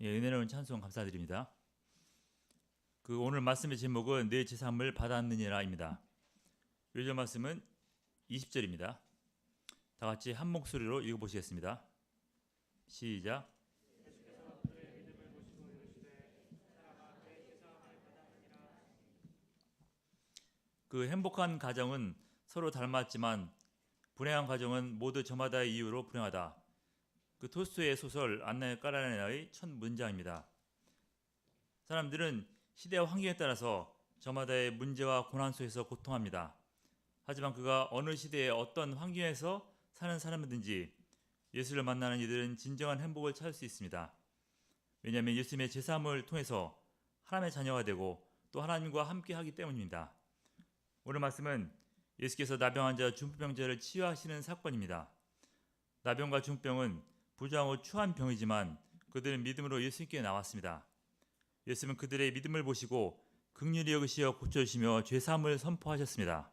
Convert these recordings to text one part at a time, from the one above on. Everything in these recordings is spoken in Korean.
예, 은혜로운 찬송 감사드립니다. 오늘 말씀의 제목은 내 제사함을 받았느니라입니다. 요즘 말씀은 20절입니다. 다 같이 한 목소리로 읽어보시겠습니다. 시작. 행복한 가정은 서로 닮았지만 불행한 가정은 모두 저마다의 이유로 불행하다. 톨스토이의 소설 안나 까라레나의 첫 문장입니다. 사람들은 시대와 환경에 따라서 저마다의 문제와 고난 속에서 고통합니다. 하지만 그가 어느 시대에 어떤 환경에서 사는 사람이든지 예수를 만나는 이들은 진정한 행복을 찾을 수 있습니다. 왜냐하면 예수님의 제사함을 통해서 하나님의 자녀가 되고 또 하나님과 함께하기 때문입니다. 오늘 말씀은 예수께서 나병 환자 중풍병자를 치유하시는 사건입니다. 나병과 중풍병은 부조하고 추한 병이지만 그들은 믿음으로 예수님께 나왔습니다. 예수님은 그들의 믿음을 보시고 긍휼히 여기시어 고쳐주시며 죄사함을 선포하셨습니다.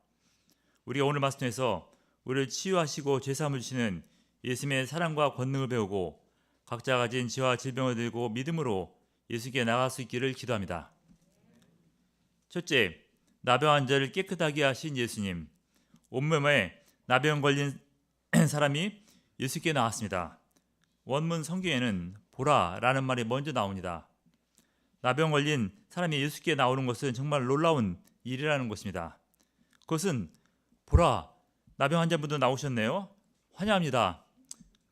우리가 오늘 말씀에서 우리를 치유하시고 죄사함을 주시는 예수님의 사랑과 권능을 배우고 각자 가진 지와 질병을 들고 믿음으로 예수께 나갈 수 있기를 기도합니다. 첫째, 나병 환자를 깨끗하게 하신 예수님. 온몸에 나병 걸린 사람이 예수께 나왔습니다. 원문 성경에는 보라라는 말이 먼저 나옵니다. 나병 걸린 사람이 예수께 나오는 것은 정말 놀라운 일이라는 것입니다. 그것은 보라, 나병 환자분도 나오셨네요. 환영합니다.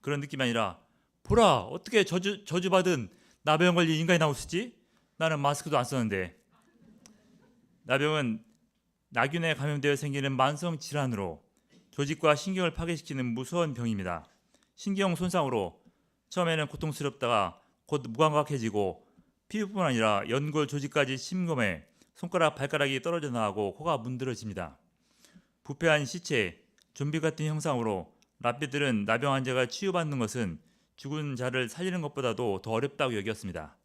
그런 느낌이 아니라 보라, 어떻게 저주받은 나병 걸린 인간이 나오시지? 나는 마스크도 안 썼는데. 나병은 나균에 감염되어 생기는 만성 질환으로 조직과 신경을 파괴시키는 무서운 병입니다. 신경 손상으로 처음에는 고통스럽다가 곧 무감각해지고 피부뿐 아니라 연골 조직까지 침범해 손가락, 발가락이 떨어져 나가고 코가 문드러집니다. 부패한 시체, 좀비 같은 형상으로 랍비들은 나병 환자가 치유받는 것은 죽은 자를 살리는 것보다도 더 어렵다고 여겼습니다.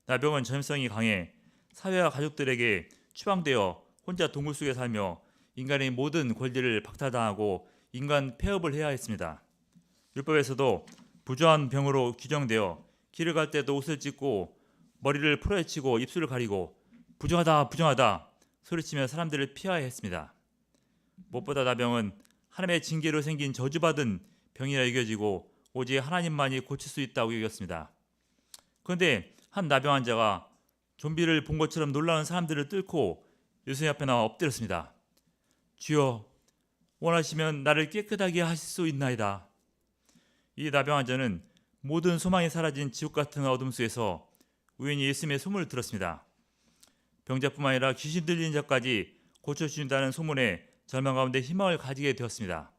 나병은 전염성이 강해 사회와 가족들에게 추방되어 혼자 동굴 속에 살며 인간의 모든 권리를 박탈당하고 인간 폐업을 해야 했습니다. 율법에서도 부조한 병으로 규정되어 길을 갈 때도 옷을 찢고 머리를 풀어헤치고 입술을 가리고 부정하다 부정하다 소리치며 사람들을 피하야 했습니다. 무엇보다 나병은 하나님의 징계로 생긴 저주받은 병이라 여겨지고 오직 하나님만이 고칠 수 있다고 여겼습니다. 그런데 한 나병 환자가 좀비를 본 것처럼 놀라는 사람들을 뚫고 예수님 앞에 나와 엎드렸습니다. 주여, 원하시면 나를 깨끗하게 하실 수 있나이다. 이 나병 환자는 모든 소망이 사라진 지옥 같은 어둠 속에서 우연히 예수님의 소문을 들었습니다. 병자뿐만 아니라 귀신 들리는 자까지 고쳐주신다는 소문에 절망 가운데 희망을 가지게 되었습니다.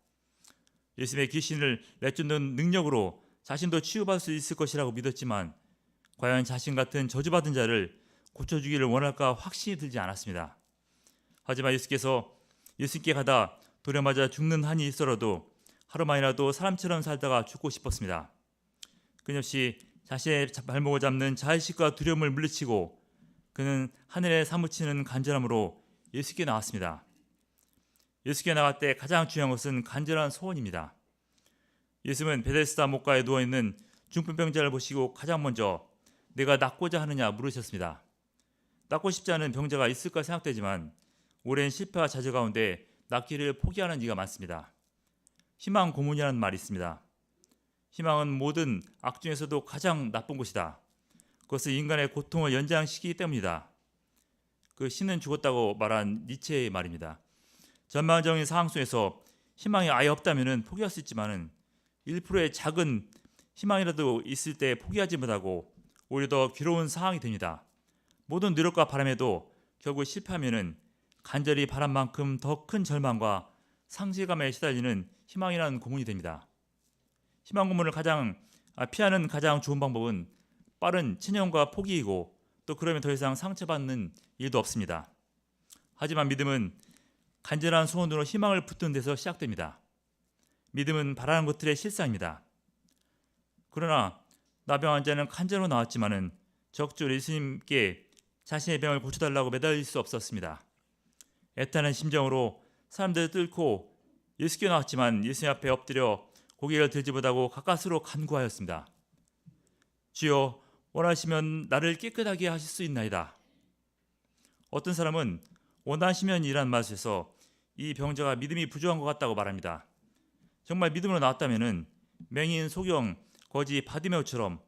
예수님의 귀신을 내쫓는 능력으로 자신도 치유받을 수 있을 것이라고 믿었지만 과연 자신 같은 저주받은 자를 고쳐주기를 원할까 확신이 들지 않았습니다. 하지만 예수께서 예수님께 가다 돌에 맞아 죽는 한이 있어라도 하루만이라도 사람처럼 살다가 죽고 싶었습니다. 끊임없이 자신의 발목을 잡는 자의식과 두려움을 물리치고 그는 하늘에 사무치는 간절함으로 예수께 나왔습니다. 예수께 나갈 때 가장 중요한 것은 간절한 소원입니다. 예수는 베데스다 목가에 누워있는 중풍병자를 보시고 가장 먼저 내가 낫고자 하느냐 물으셨습니다. 낫고 싶지 않은 병자가 있을까 생각되지만 오랜 실패와 좌절 가운데 낫기를 포기하는 이가 많습니다. 희망 고문이라는 말이 있습니다. 희망은 모든 악 중에서도 가장 나쁜 것이다. 그것은 인간의 고통을 연장시키기 때문이다. 신은 죽었다고 말한 니체의 말입니다. 전망적인 상황 속에서 희망이 아예 없다면 포기할 수 있지만 1%의 작은 희망이라도 있을 때 포기하지 못하고 오히려 더 괴로운 상황이 됩니다. 모든 노력과 바람에도 결국 실패하면 간절히 바란 만큼 더 큰 절망과 상실감에 시달리는 희망이라는 고문이 됩니다. 희망 고문을 피하는 가장 좋은 방법은 빠른 체념과 포기이고 또 그러면 더 이상 상처받는 일도 없습니다. 하지만 믿음은 간절한 소원으로 희망을 붙드는 데서 시작됩니다. 믿음은 바라는 것들의 실상입니다. 그러나 나병 환자는 간절로 나왔지만은 적절히 예수님께 자신의 병을 고쳐달라고 매달릴 수 없었습니다. 애타는 심정으로 사람들을 뚫고 예수께 나왔지만 예수님 앞에 엎드려 고개를 들지 못하고 가까스로 간구하였습니다. 주여, 원하시면 나를 깨끗하게 하실 수 있나이다. 어떤 사람은 원하시면이란 말에서 이 병자가 믿음이 부족한 것 같다고 말합니다. 정말 믿음으로 나왔다면은 맹인, 소경, 거지, 바디메오처럼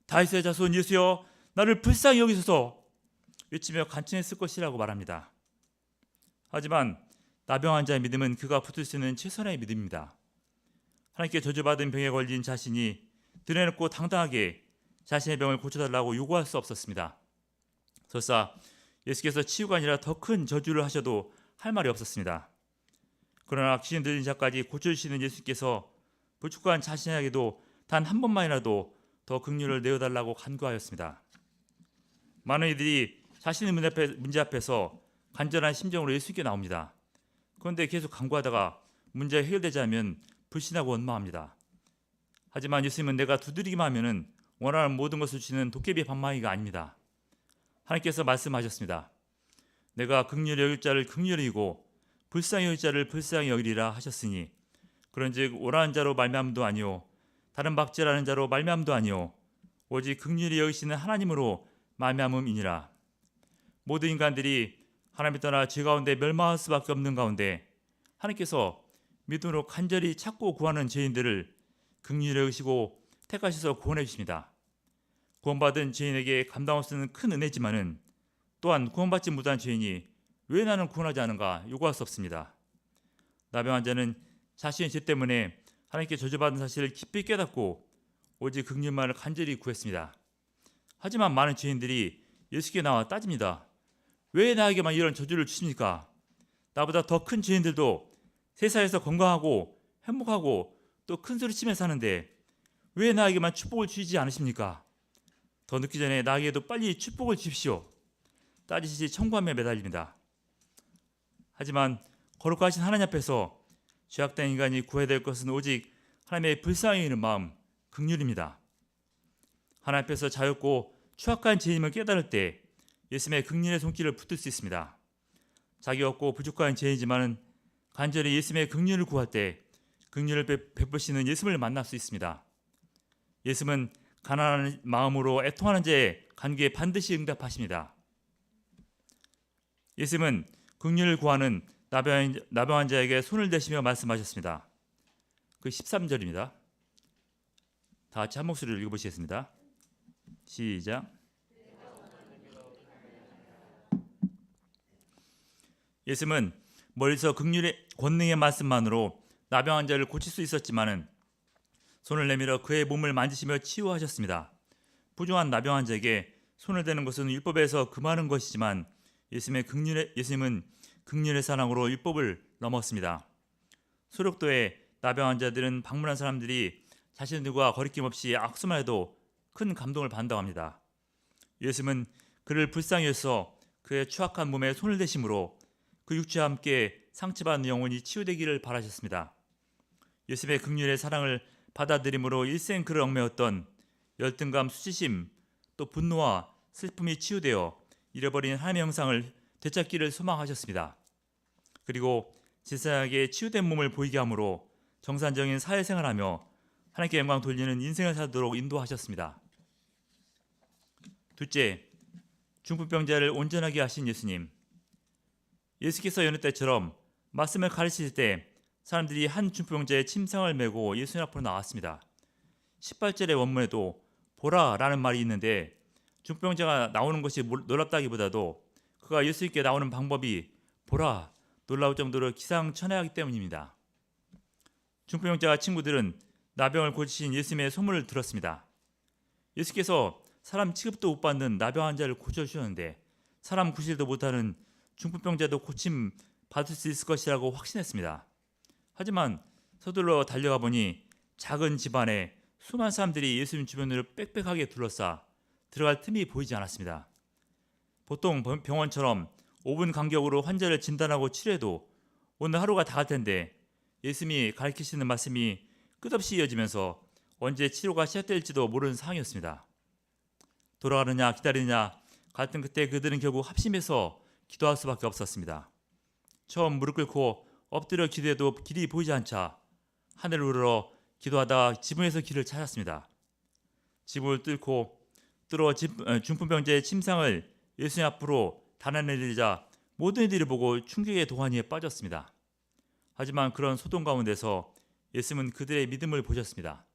다윗의 자손 예수여 나를 불쌍히 여기소서 외치며 간청했을 것이라고 말합니다. 하지만 나병 환자의 믿음은 그가 붙을 수 있는 최선의 믿음입니다. 하나님께 저주받은 병에 걸린 자신이 드러내놓고 당당하게 자신의 병을 고쳐달라고 요구할 수 없었습니다. 설사 예수께서 치유가 아니라 더 큰 저주를 하셔도 할 말이 없었습니다. 그러나 귀신 들린 자까지 고쳐주시는 예수께서 부축한 자신에게도 단 한 번만이라도 더 긍휼을 내어달라고 간구하였습니다. 많은 이들이 자신의 문제 앞에서 간절한 심정으로 예수께 나옵니다. 그런데 계속 간구하다가 문제가 해결되지 않으면 불신하고 원망합니다. 하지만 예수님은 내가 두드리기만 하면 원하는 모든 것을 주시는 도깨비 방망이가 아닙니다. 하나님께서 말씀하셨습니다. 내가 긍휼히 여길 자를 긍휼히 여기고 불쌍히 여길 자를 불쌍히 여기리라 하셨으니 그런즉 오라는 자로 말미암음도 아니요 다른 박제라는 자로 말미암음도 아니요 오직 긍휼히 여기시는 하나님으로 말미암음이니라. 모든 인간들이 하나님을 떠나 죄 가운데 멸망할 수밖에 없는 가운데 하나님께서 믿음으로 간절히 찾고 구하는 죄인들을 긍휼히 여기시고 택하셔서 구원해 주십니다. 구원받은 죄인에게 감당할 수 있는 큰 은혜지만은 또한 구원받지 못한 죄인이 왜 나는 구원하지 않은가 요구할 수 없습니다. 나병 환자는 자신의 죄 때문에 하나님께 저주받은 사실을 깊이 깨닫고 오직 긍휼만을 간절히 구했습니다. 하지만 많은 죄인들이 예수께 나와 따집니다. 왜 나에게만 이런 저주를 주십니까? 나보다 더 큰 죄인들도 세상에서 건강하고 행복하고 또 큰 소리 치며 사는데 왜 나에게만 축복을 주시지 않으십니까? 더 늦기 전에 나에게도 빨리 축복을 주십시오. 따지시 청구하며 매달립니다. 하지만 거룩하신 하나님 앞에서 죄악된 인간이 구해야 될 것은 오직 하나님의 불쌍히 여기는 마음, 긍휼입니다. 하나님 앞에서 자유롭고 추악한 죄인임을 깨달을 때 예수님의 긍휼의 손길을 붙들 수 있습니다. 자기 없고 부족한 죄인이지만 간절히 예수님의 긍휼을 구할 때 긍휼을 베푸시는 예수님을 만날 수 있습니다. 예수님은 가난한 마음으로 애통하는 자의 간구에 반드시 응답하십니다. 예수님은 긍휼을 구하는 나병 환자에게 손을 대시며 말씀하셨습니다. 그 13절입니다. 다 같이 한 목소리로 읽어보시겠습니다. 시작. 예수님은 멀리서 긍휼의 권능의 말씀만으로 나병 환자를 고칠 수 있었지만은 손을 내밀어 그의 몸을 만지시며 치유하셨습니다. 부정한 나병 환자에게 손을 대는 것은 율법에서 금하는 것이지만 예수님은 긍휼의 사랑으로 율법을 넘었습니다. 소록도의 나병 환자들은 방문한 사람들이 자신들과 거리낌 없이 악수만 해도 큰 감동을 받는다고 합니다. 예수님은 그를 불쌍히 여기서 그의 추악한 몸에 손을 대심으로 그 육체와 함께 상처받은 영혼이 치유되기를 바라셨습니다. 예수님의 긍휼의 사랑을 받아들임으로 일생 그를 얽매였던 열등감, 수치심, 또 분노와 슬픔이 치유되어 잃어버린 하나님의 형상을 되찾기를 소망하셨습니다. 그리고 제사장에게 치유된 몸을 보이게 함으로 정상적인 사회생활하며 하나님께 영광 돌리는 인생을 살도록 인도하셨습니다. 둘째, 중풍병자를 온전하게 하신 예수님. 예수께서 여느 때처럼 말씀을 가르치실 때 사람들이 한 중풍병자의 침상을 메고 예수님 앞으로 나왔습니다. 18절의 원문에도 보라 라는 말이 있는데 중풍병자가 나오는 것이 놀랍다기보다도 그가 예수님께 나오는 방법이 보라 놀라울 정도로 기상천외하기 때문입니다. 중풍병자 친구들은 나병을 고치신 예수님의 소문을 들었습니다. 예수께서 사람 취급도 못 받는 나병 환자를 고쳐주셨는데 사람 구실도 못하는 중풍병자도 고침 받을 수 있을 것이라고 확신했습니다. 하지만 서둘러 달려가 보니 작은 집안에 수많은 사람들이 예수님 주변으로 빽빽하게 둘러싸 들어갈 틈이 보이지 않았습니다. 보통 병원처럼 5분 간격으로 환자를 진단하고 치료해도 오늘 하루가 다 갈 텐데 예수님이 가르치시는 말씀이 끝없이 이어지면서 언제 치료가 시작될지도 모르는 상황이었습니다. 돌아가느냐 기다리느냐 갈등 끝에 그들은 결국 합심해서 기도할 수밖에 없었습니다. 처음 무릎 꿇고 엎드려 기도해도 길이 보이지 않자 하늘을 우러러 기도하다가 지붕에서 길을 찾았습니다. 지붕을 뚫고 또 중풍병자의 침상을 예수님 앞으로 달아내리자 모든 이들이 보고 충격의 도가니에 빠졌습니다. 하지만 그런 소동 가운데서 예수님은 그들의 믿음을 보셨습니다.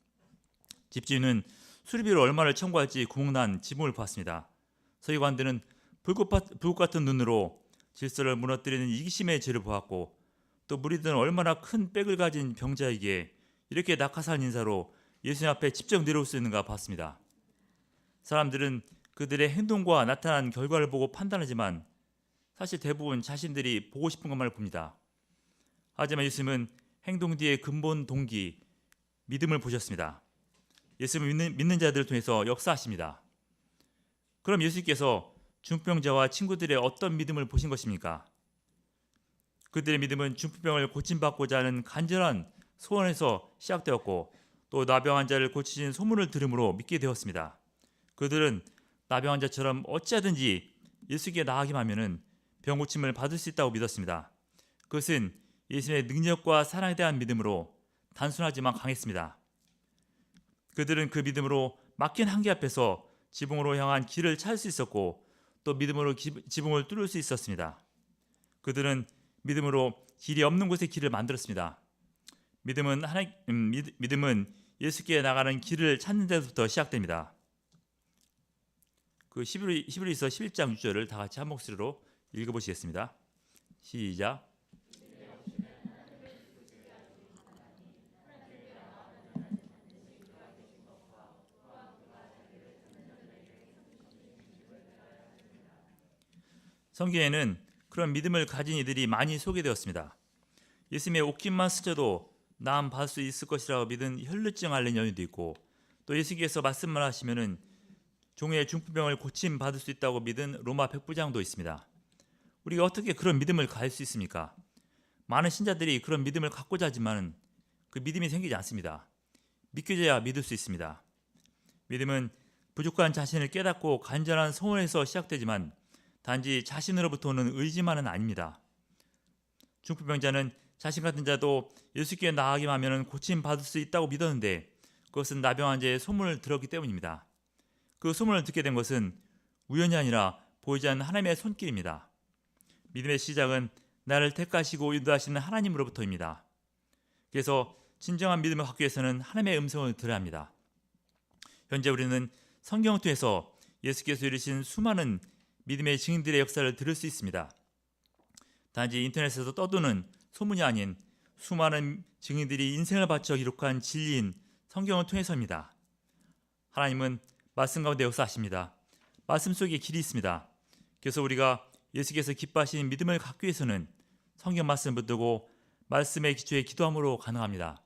집주인은 수리비로 얼마를 청구할지 구멍난 지붕을 보았습니다. 서기관들은 불꽃 같은 눈으로 질서를 무너뜨리는 이기심의 죄를 보았고, 또 무리들은 얼마나 큰 빽을 가진 병자에게 이렇게 낙하산 인사로 예수님 앞에 직접 내려올 수 있는가 봤습니다. 사람들은 그들의 행동과 나타난 결과를 보고 판단하지만 사실 대부분 자신들이 보고 싶은 것만을 봅니다. 하지만 예수님은 행동 뒤의 근본 동기, 믿음을 보셨습니다. 예수님을 믿는 자들을 통해서 역사하십니다. 그럼 예수님께서 중풍병자와 친구들의 어떤 믿음을 보신 것입니까? 그들의 믿음은 중풍병을 고침받고자 하는 간절한 소원에서 시작되었고, 또 나병 환자를 고치신 소문을 들음으로 믿게 되었습니다. 그들은 나병 환자처럼 어찌하든지 예수께 나아가기만 하면 병 고침을 받을 수 있다고 믿었습니다. 그것은 예수님의 능력과 사랑에 대한 믿음으로 단순하지만 강했습니다. 그들은 그 믿음으로 막힌 한계 앞에서 지붕으로 향한 길을 찾을 수 있었고, 또 믿음으로 지붕을 뚫을 수 있었습니다. 그들은 믿음으로 길이 없는 곳에 길을 만들었습니다. 믿음은 예수께 나가는 길을 찾는 데서부터 시작됩니다. 그 히브리서 11장 6절을 다 같이 한 목소리로 읽어보시겠습니다. 시작. 성경에는 그런 믿음을 가진 이들이 많이 소개되었습니다. 예수님의 옷깃만 스쳐도 나음 받을 수 있을 것이라고 믿은 혈루증 앓는 여인도 있고, 또 예수께서 말씀만 하시면은 종의 중풍병을 고침 받을 수 있다고 믿은 로마 백부장도 있습니다. 우리가 어떻게 그런 믿음을 가질 수 있습니까? 많은 신자들이 그런 믿음을 갖고자 하지만 그 믿음이 생기지 않습니다. 믿겨져야 믿을 수 있습니다. 믿음은 부족한 자신을 깨닫고 간절한 소원에서 시작되지만 단지 자신으로부터 오는 의지만은 아닙니다. 중풍병자는 자신 같은 자도 예수께 나아가기만 하면 고침 받을 수 있다고 믿었는데 그것은 나병 환자의 소문을 들었기 때문입니다. 그 소문을 듣게 된 것은 우연이 아니라 보이지 않는 하나님의 손길입니다. 믿음의 시작은 나를 택하시고 인도하시는 하나님으로부터입니다. 그래서 진정한 믿음을 갖기 위해서는 하나님의 음성을 들어야 합니다. 현재 우리는 성경을 통해서 예수께서 이루신 수많은 믿음의 증인들의 역사를 들을 수 있습니다. 단지 인터넷에서 떠도는 소문이 아닌 수많은 증인들이 인생을 바쳐 기록한 진리인 성경을 통해서입니다. 하나님은 말씀 가운데 역사하십니다. 말씀 속에 길이 있습니다. 그래서 우리가 예수께서 기뻐하시는 믿음을 갖기 위해서는 성경 말씀을 붙들고 말씀의 기초에 기도함으로 가능합니다.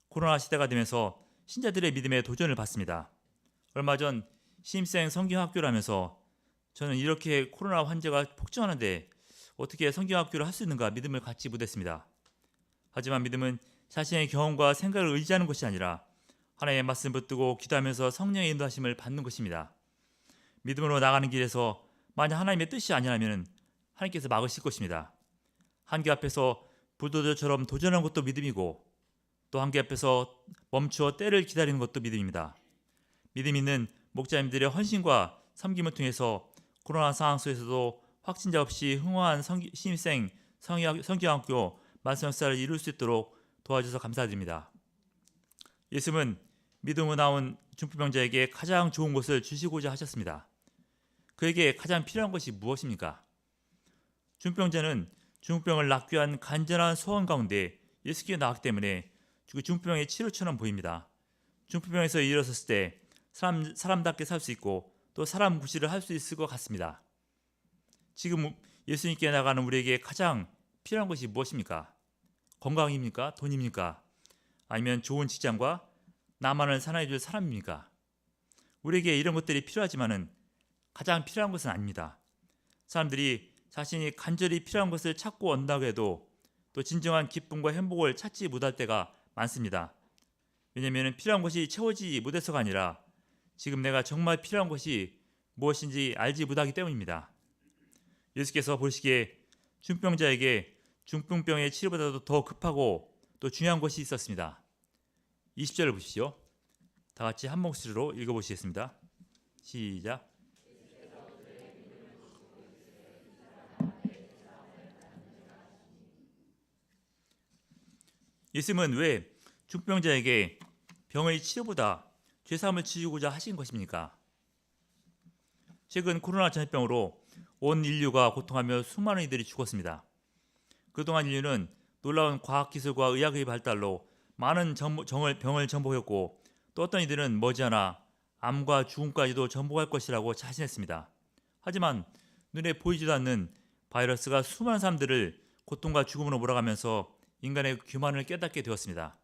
코로나 시대가 되면서 신자들의 믿음에 도전을 받습니다. 얼마 전 신입생 성경학교를 하면서 저는 이렇게 코로나 환자가 폭증하는데 어떻게 성경학교를 할 수 있는가 믿음을 갖지 못했습니다. 하지만 믿음은 자신의 경험과 생각을 의지하는 것이 아니라 하나님의 말씀을 붙들고 기도하면서 성령의 인도하심을 받는 것입니다. 믿음으로 나가는 길에서 만약 하나님의 뜻이 아니라면 하나님께서 막으실 것입니다. 한계 앞에서 불도저처럼 도전하는 것도 믿음이고, 또 한계 앞에서 멈추어 때를 기다리는 것도 믿음입니다. 믿음 있는 목자님들의 헌신과 섬김을 통해서 코로나 상황 속에서도 확진자 없이 흥황한 신입생 성경학교 말씀 역사를 이룰 수 있도록 도와주셔서 감사드립니다. 예수님은 믿음으로 나온 중풍병자에게 가장 좋은 것을 주시고자 하셨습니다. 그에게 가장 필요한 것이 무엇입니까? 중풍병자는 중풍병을 낫기 위한 간절한 소원 가운데 예수께 나왔기 때문에 그 중풍병의 치료처럼 보입니다. 중풍병에서 일어섰을 때 사람답게 살 수 있고 또 사람 구실을 할 수 있을 것 같습니다. 지금 예수님께 나가는 우리에게 가장 필요한 것이 무엇입니까? 건강입니까? 돈입니까? 아니면 좋은 직장과 나만을 사랑해 줄 사람입니까? 우리에게 이런 것들이 필요하지만은 가장 필요한 것은 아닙니다. 사람들이 자신이 간절히 필요한 것을 찾고 온다고 해도 또 진정한 기쁨과 행복을 찾지 못할 때가 많습니다. 왜냐하면 필요한 것이 채워지지 못해서가 아니라 지금 내가 정말 필요한 것이 무엇인지 알지 못하기 때문입니다. 예수께서 보시기에 중풍병자에게 중풍병의 치료보다도 더 급하고 또 중요한 것이 있었습니다. 20절을 보십시오. 다 같이 한 목소리로 읽어보시겠습니다. 시작. 예수님은 왜 중병자에게 병의 치료보다 죄사함을 주고자 하신 것입니까? 최근 코로나 전염병으로 온 인류가 고통하며 수많은 이들이 죽었습니다. 그동안 인류는 놀라운 과학기술과 의학의 발달로 많은 병을 정복했고, 또 어떤 이들은 머지않아 암과 죽음까지도 정복할 것이라고 자신했습니다. 하지만 눈에 보이지도 않는 바이러스가 수많은 사람들을 고통과 죽음으로 몰아가면서 인간의 교만을 깨닫게 되었습니다.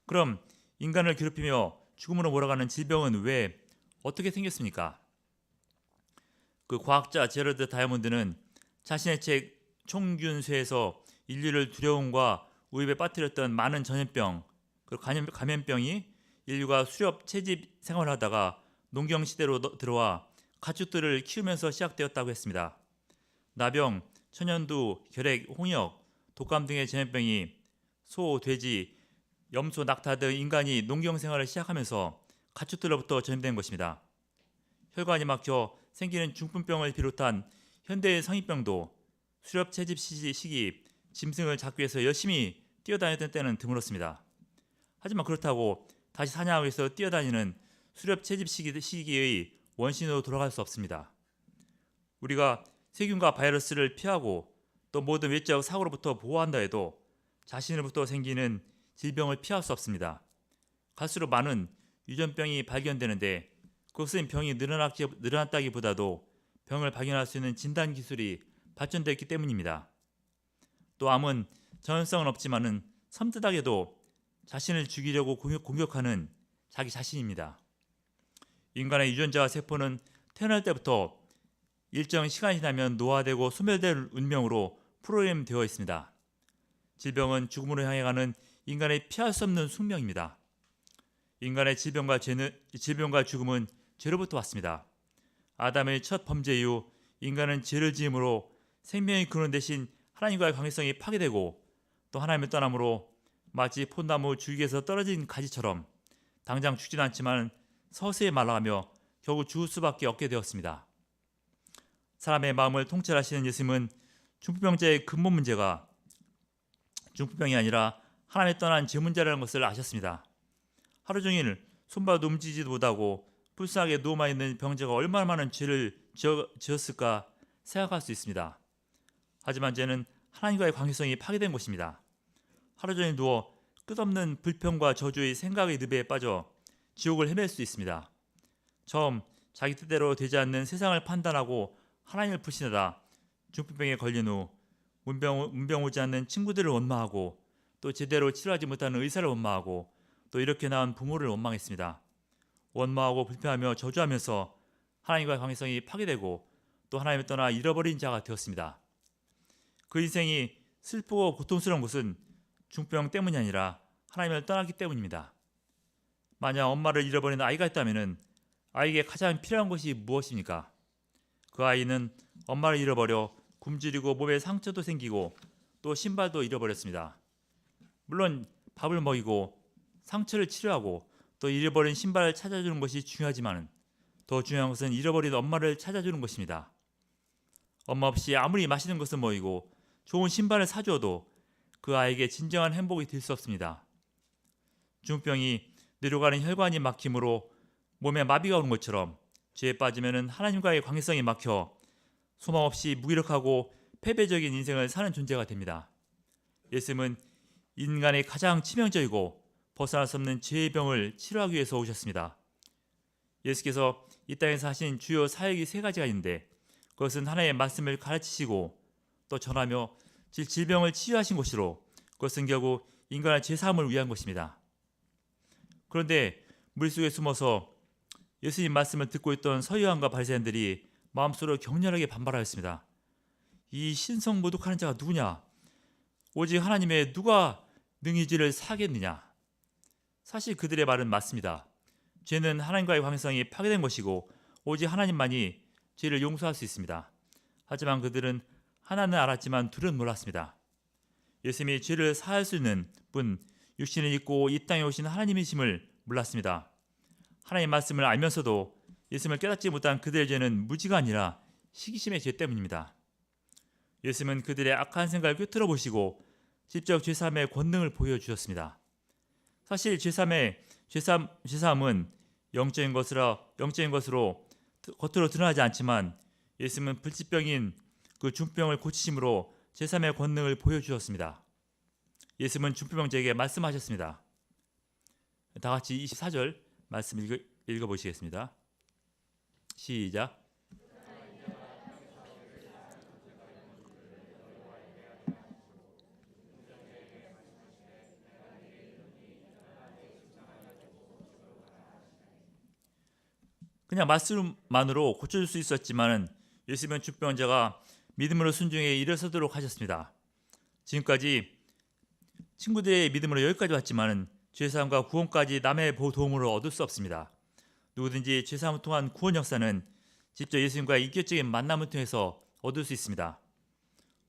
그럼 인간을 괴롭히며 죽음으로 몰아가는 질병은 왜 어떻게 생겼습니까? 그 과학자 제러드 다이아몬드는 자신의 책 총균쇠에서 인류를 두려움과 우입에 빠뜨렸던 많은 전염병, 감염병이 인류가 수렵 채집 생활을 하다가 농경 시대로 들어와 가축들을 키우면서 시작되었다고 했습니다. 나병, 천연두, 결핵, 홍역, 독감 등의 전염병이 소, 돼지, 염소, 낙타 등 인간이 농경 생활을 시작하면서 가축들로부터 전염된 것입니다. 혈관이 막혀 생기는 중풍병을 비롯한 현대의 성인병도 수렵 채집 시기 짐승을 잡기 위해서 열심히 뛰어다녔던 때는 드물었습니다. 하지만 그렇다고 다시 사냥하기 위해서 뛰어다니는 수렵 채집 시기의 원신으로 돌아갈 수 없습니다. 우리가 세균과 바이러스를 피하고 또 모든 외적 사고로부터 보호한다 해도 자신으로부터 생기는 질병을 피할 수 없습니다. 갈수록 많은 유전병이 발견되는데 그것은 병이 늘어났다기보다도 병을 발견할 수 있는 진단 기술이 발전됐기 때문입니다. 또 암은 전염성은 없지만은 섬뜩하게도 자신을 죽이려고 공격하는 자기 자신입니다. 인간의 유전자와 세포는 태어날 때부터 일정 시간이 지나면 노화되고 소멸될 운명으로 프로그램되어 있습니다. 질병은 죽음으로 향해 가는 인간의 피할 수 없는 숙명입니다. 인간의 질병과 죽음은 죄로부터 왔습니다. 아담의 첫 범죄 이후 인간은 죄를 지음으로 생명의 근원 대신 하나님과의 관계성이 파괴되고, 또 하나님을 떠남으로 마치 폿나무 줄기에서 떨어진 가지처럼 당장 죽진 않지만 서서히 말라가며 결국 죽을 수밖에 없게 되었습니다. 사람의 마음을 통찰하시는 예수님은 중풍병자의 근본 문제가 중풍병이 아니라 하나님을 떠난 죄 문제라는 것을 아셨습니다. 하루 종일 손발도 움직이지도 못하고 불쌍하게 누워만 있는 병자가 얼마나 많은 죄를 지었을까 생각할 수 있습니다. 하지만 죄는 하나님과의 관계성이 파괴된 것입니다. 하루 종일 누워 끝없는 불평과 저주의 생각의 늪에 빠져 지옥을 헤맬 수 있습니다. 처음 자기 뜻대로 되지 않는 세상을 판단하고 하나님을 불신하다 중풍병에 걸린 후 문병 오지 않는 친구들을 원망하고, 또 제대로 치료하지 못하는 의사를 원망하고, 또 이렇게 낳은 부모를 원망했습니다. 원망하고 불평하며 저주하면서 하나님과의 관계성이 파괴되고 또 하나님을 떠나 잃어버린 자가 되었습니다. 그 인생이 슬프고 고통스러운 것은 중풍병 때문이 아니라 하나님을 떠났기 때문입니다. 만약 엄마를 잃어버린 아이가 있다면 아이에게 가장 필요한 것이 무엇입니까? 그 아이는 엄마를 잃어버려 굶주리고 몸에 상처도 생기고 또 신발도 잃어버렸습니다. 물론 밥을 먹이고 상처를 치료하고 또 잃어버린 신발을 찾아주는 것이 중요하지만 더 중요한 것은 잃어버린 엄마를 찾아주는 것입니다. 엄마 없이 아무리 맛있는 것을 먹이고 좋은 신발을 사주어도 그 아이에게 진정한 행복이 될 수 없습니다. 중풍병이 내려가는 혈관이 막힘으로 몸에 마비가 오는 것처럼 죄에 빠지면 하나님과의 관계성이 막혀 소망 없이 무기력하고 패배적인 인생을 사는 존재가 됩니다. 예수님은 인간의 가장 치명적이고 벗어날 수 없는 죄의 병을 치료하기 위해서 오셨습니다. 예수께서 이 땅에서 하신 주요 사역이 세 가지가 있는데, 그것은 하나님의 말씀을 가르치시고 또 전하며 질병을 치유하신 것으로, 그것은 결국 인간의 죄사함을 위한 것입니다. 그런데 물속에 숨어서 예수님 말씀을 듣고 있던 서기관과 바리새인들이 마음속으로 격렬하게 반발하였습니다. 이 신성모독하는 자가 누구냐? 오직 하나님의 누가 능히 죄를 사겠느냐? 사실 그들의 말은 맞습니다. 죄는 하나님과의 관계성이 파괴된 것이고 오직 하나님만이 죄를 용서할 수 있습니다. 하지만 그들은 하나는 알았지만 둘은 몰랐습니다. 예수님이 죄를 사할 수 있는 분, 육신을 입고 이 땅에 오신 하나님이심을 몰랐습니다. 하나님의 말씀을 알면서도 예수님을 깨닫지 못한 그들의 죄는 무지가 아니라 시기심의 죄 때문입니다. 예수님은 그들의 악한 생각을 꿰뚫어 보시고 직접 죄사함의 권능을 보여주셨습니다. 사실 죄사함은 영적인 것으로 겉으로 드러나지 않지만 예수님은 불치병인 그 중병을 고치심으로 죄사함의 권능을 보여주셨습니다. 예수님은 중병자에게 말씀하셨습니다. 다 같이 24절 말씀 읽어보시겠습니다. 시작. 그냥 말씀만으로 고쳐줄 수 있었지만 예수님은 중병자가 믿음으로 순종해 일어서도록 하셨습니다. 지금까지 친구들의 믿음으로 여기까지 왔지만 죄사함과 구원까지 남의 도움으로 얻을 수 없습니다. 누구든지 죄사함을 통한 구원 역사는 직접 예수님과의 인격적인 만남을 통해서 얻을 수 있습니다.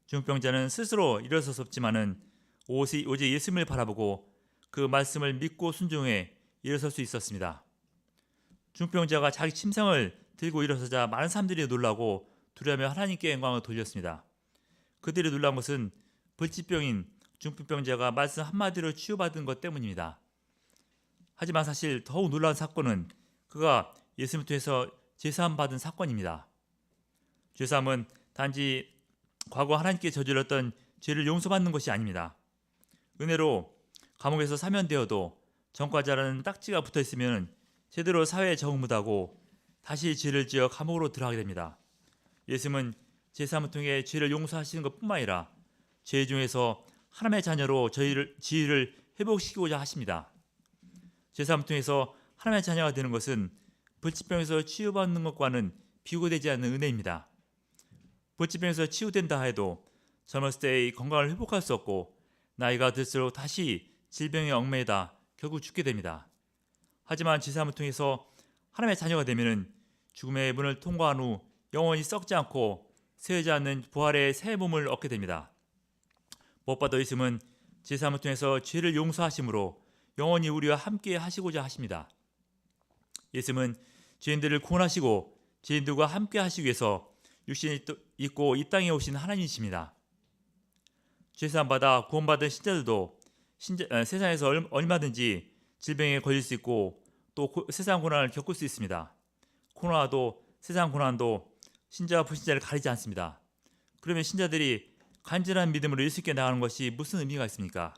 중병자는 스스로 일어설 수 없지만 오직 예수님을 바라보고 그 말씀을 믿고 순종해 일어설 수 있었습니다. 중병자가 자기 침상을 들고 일어서자 많은 사람들이 놀라고 두려워하며 하나님께 영광을 돌렸습니다. 그들이 놀란 것은 불치병인 중풍병자가 말씀 한마디로 치유받은 것 때문입니다. 하지만 사실 더욱 놀라운 사건은 그가 예수님을 통해서 죄사함 받은 사건입니다. 죄사함은 단지 과거 하나님께 저질렀던 죄를 용서받는 것이 아닙니다. 은혜로 감옥에서 사면되어도 전과자라는 딱지가 붙어있으면 제대로 사회에 적응 못하고 다시 죄를 지어 감옥으로 들어가게 됩니다. 예수님은 제사함을 통해 죄를 용서하시는 것뿐만 아니라 죄 중에서 하나님의 자녀로 지위를 회복시키고자 하십니다. 제사함을 통해서 하나님의 자녀가 되는 것은 불치병에서 치유받는 것과는 비교되지 않는 은혜입니다. 불치병에서 치유된다 해도 젊었을 때의 건강을 회복할 수 없고 나이가 들수록 다시 질병에 얽매이다 결국 죽게 됩니다. 하지만 제사함을 통해서 하나님의 자녀가 되면 죽음의 문을 통과한 후 영원히 썩지 않고 쇠하지 않는 부활의 새 몸을 얻게 됩니다. 무엇보다 예수님은 제사함을 통해서 죄를 용서하심으로 영원히 우리와 함께 하시고자 하십니다. 예수님은 죄인들을 구원하시고 죄인들과 함께 하시기 위해서 육신이 있고 이 땅에 오신 하나님이십니다. 죄사함 받아 구원받은 신자들도 세상에서 얼마든지 질병에 걸릴 수 있고 또 세상 고난을 겪을 수 있습니다. 코로나도 세상 고난도 신자와 불신자를 가리지 않습니다. 그러면 신자들이 간절한 믿음으로 예수께 나가는 것이 무슨 의미가 있습니까?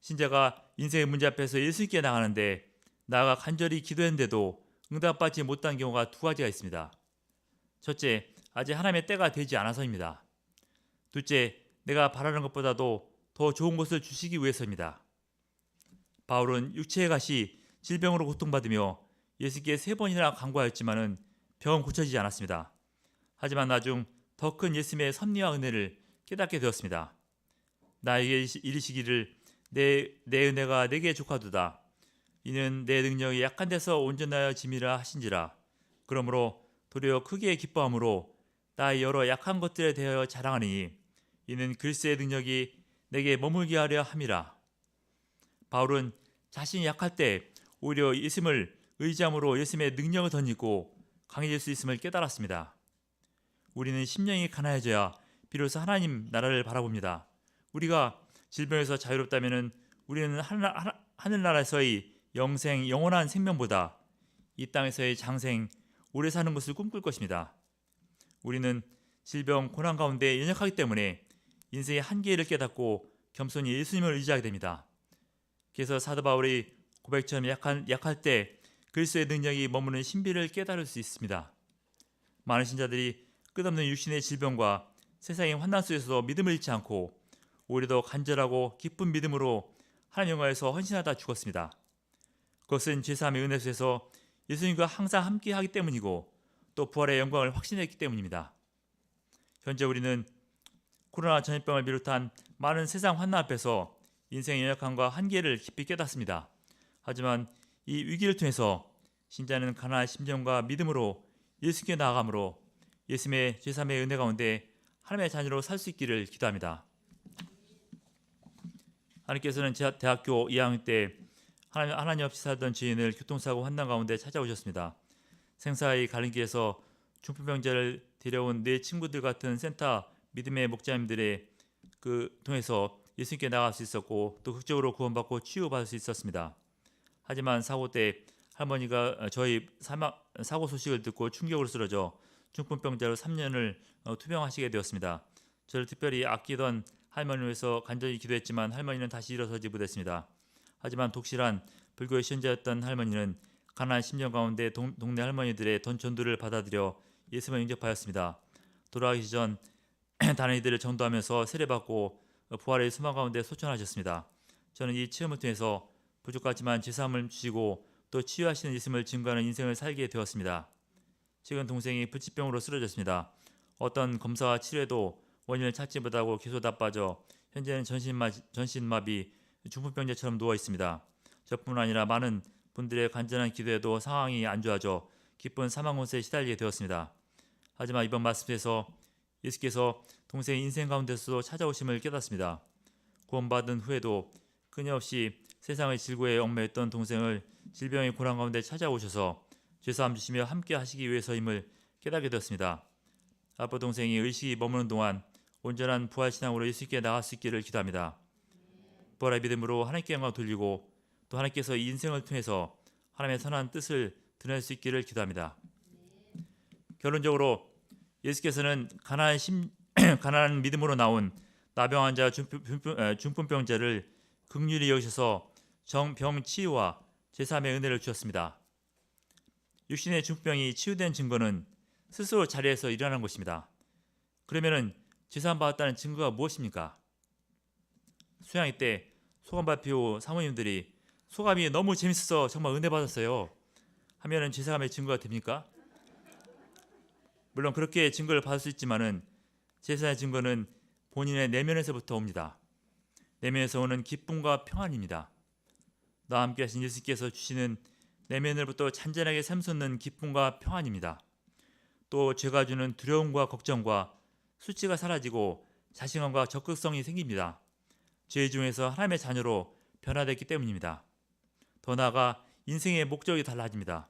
신자가 인생의 문제 앞에서 예수께 나가는데 나아가 간절히 기도했는데도 응답받지 못한 경우가 두 가지가 있습니다. 첫째, 아직 하나님의 때가 되지 않아서입니다. 둘째, 내가 바라는 것보다도 더 좋은 것을 주시기 위해서입니다. 바울은 육체의 가시 질병으로 고통받으며 예수께 3번이나 간구하였지만 병은 고쳐지지 않았습니다. 하지만 나중 더 큰 예수님의 섭리와 은혜를 깨닫게 되었습니다. 나에게 이르시기를 내 은혜가 내게 족하도다. 이는 내 능력이 약한 데서 온전하여 짐이라 하신지라. 그러므로 도리어 크게 기뻐함으로 나의 여러 약한 것들에 대하여 자랑하니 이는 그리스도의 능력이 내게 머물게 하려 함이라. 바울은 자신이 약할 때 오히려 예수님을 의지함으로 예수님의 능력을 덧입고 강해질 수 있음을 깨달았습니다. 우리는 심령이 가난해져야 비로소 하나님 나라를 바라봅니다. 우리가 질병에서 자유롭다면 우리는 하늘나라에서의 영원한 생명보다 이 땅에서의 장생, 오래 사는 것을 꿈꿀 것입니다. 우리는 질병, 고난 가운데 연약하기 때문에 인생의 한계를 깨닫고 겸손히 예수님을 의지하게 됩니다. 그래서 사도 바울이 고백처럼 약할 때 그리스도의 능력이 머무는 신비를 깨달을 수 있습니다. 많은 신자들이 끝없는 육신의 질병과 세상의 환난 속에서도 믿음을 잃지 않고 오히려 더 간절하고 기쁜 믿음으로 하나님 영광에서 헌신하다 죽었습니다. 그것은 죄사함의 은혜 속에서 예수님과 항상 함께하기 때문이고 또 부활의 영광을 확신했기 때문입니다. 현재 우리는 코로나 전염병을 비롯한 많은 세상 환난 앞에서 인생의 연약함과 한계를 깊이 깨닫습니다. 하지만 이 위기를 통해서 신자는 가난한 심정과 믿음으로 예수께 나아가므로 예수님의 제3의 은혜 가운데 하나님의 자녀로 살 수 있기를 기도합니다. 하나님께서는 대학교 2학년 때 하나님 없이 살던 지인을 교통사고 환난 가운데 찾아오셨습니다. 생사의 가림길에서 중풍병자를 데려온 내 친구들 같은 센터 믿음의 목자님들의 통해서 예수님께 나갈 수 있었고 또 극적으로 구원받고 치유받을 수 있었습니다. 하지만 사고 때 할머니가 저희 사고 소식을 듣고 충격으로 쓰러져 중풍병자로 3년을 투병하시게 되었습니다. 저를 특별히 아끼던 할머니를 위해서 간절히 기도했지만 할머니는 다시 일어서지 못했습니다. 하지만 독실한 불교의 신자였던 할머니는 가난한 심정 가운데 동네 할머니들의 전도를 받아들여 예수님을 영접하였습니다. 돌아가기 전 다른 이들을 전도하면서 세례받고 부활의 소망 가운데 소천하셨습니다. 저는 이 체험을 통해서 부족하지만 죄사함을 주시고 또 치유하시는 예수님을 증거하는 인생을 살게 되었습니다. 최근 동생이 불치병으로 쓰러졌습니다. 어떤 검사와 치료에도 원인을 찾지 못하고 계속 나빠져 현재는 전신마비, 중풍병자처럼 누워 있습니다. 저뿐 아니라 많은 분들의 간절한 기도에도 상황이 안 좋아져 깊은 사망곤세에 시달리게 되었습니다. 하지만 이번 말씀에서 예수께서 동생의 인생 가운데서도 찾아오심을 깨닫습니다. 구원받은 후에도 끊임없이 세상의 질고에 얽매였던 동생을 질병의 고난 가운데 찾아오셔서 죄사함 주시며 함께 하시기 위해서임을 깨닫게 되었습니다. 아빠 동생이 의식이 머무는 동안 온전한 부활신앙으로 예수께 나갈 수 있기를 기도합니다. 부활의 믿음으로 하나님께 영광을 돌리고 또 하나님께서 이 인생을 통해서 하나님의 선한 뜻을 드러낼 수 있기를 기도합니다. 결론적으로 예수께서는 가난한 믿음으로 나온 나병 환자 중풍병자를 긍휼히 여기셔서 병 치유와 제3의 은혜를 주셨습니다. 육신의 중풍병이 치유된 증거는 스스로 자리에서 일어나는 것입니다. 그러면은 제사함 받았다는 증거가 무엇입니까? 수양회 때 소감 발표 사모님들이 소감이 너무 재밌어서 정말 은혜 받았어요 하면은 제사함의 증거가 됩니까? 물론 그렇게 증거를 받을 수 있지만은 제사의 증거는 본인의 내면에서부터 옵니다. 내면에서 오는 기쁨과 평안입니다. 나와 함께 하신 예수께서 주시는 내면으로부터 잔잔하게 샘솟는 기쁨과 평안입니다. 또 죄가 주는 두려움과 걱정과 수치가 사라지고 자신감과 적극성이 생깁니다. 죄 중에서 하나님의 자녀로 변화됐기 때문입니다. 더 나아가 인생의 목적이 달라집니다.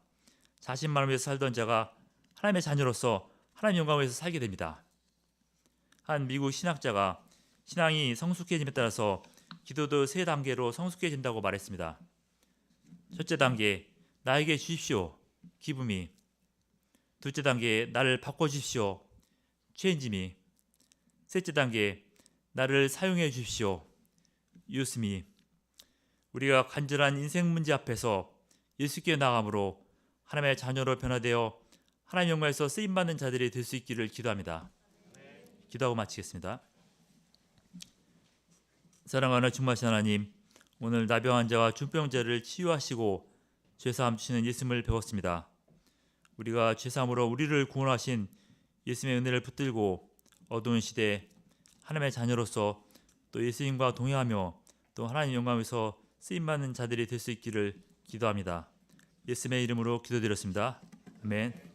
자신만을 위해서 살던 자가 하나님의 자녀로서 하나님 영광을 위해서 살게 됩니다. 한 미국 신학자가 신앙이 성숙해짐에 따라서 기도도 3단계로 성숙해진다고 말했습니다. 첫째 단계, 나에게 주십시오. 기쁨이. 둘째 단계, 나를 바꿔주십시오. 체인지미. 셋째 단계, 나를 사용해 주십시오. 유스미. 우리가 간절한 인생 문제 앞에서 예수께 나감으로 하나님의 자녀로 변화되어 하나님 영광에서 쓰임받는 자들이 될 수 있기를 기도합니다. 기도하고 마치겠습니다. 사랑하는 충만하신 하나님, 오늘 나병 환자와 중병자를 치유하시고 죄사함 주시는 예수님을 배웠습니다. 우리가 죄사함으로 우리를 구원하신 예수님의 은혜를 붙들고 어두운 시대에 하나님의 자녀로서 또 예수님과 동행하며 또 하나님 영광에서 쓰임받는 자들이 될 수 있기를 기도합니다. 예수님의 이름으로 기도드렸습니다. 아멘.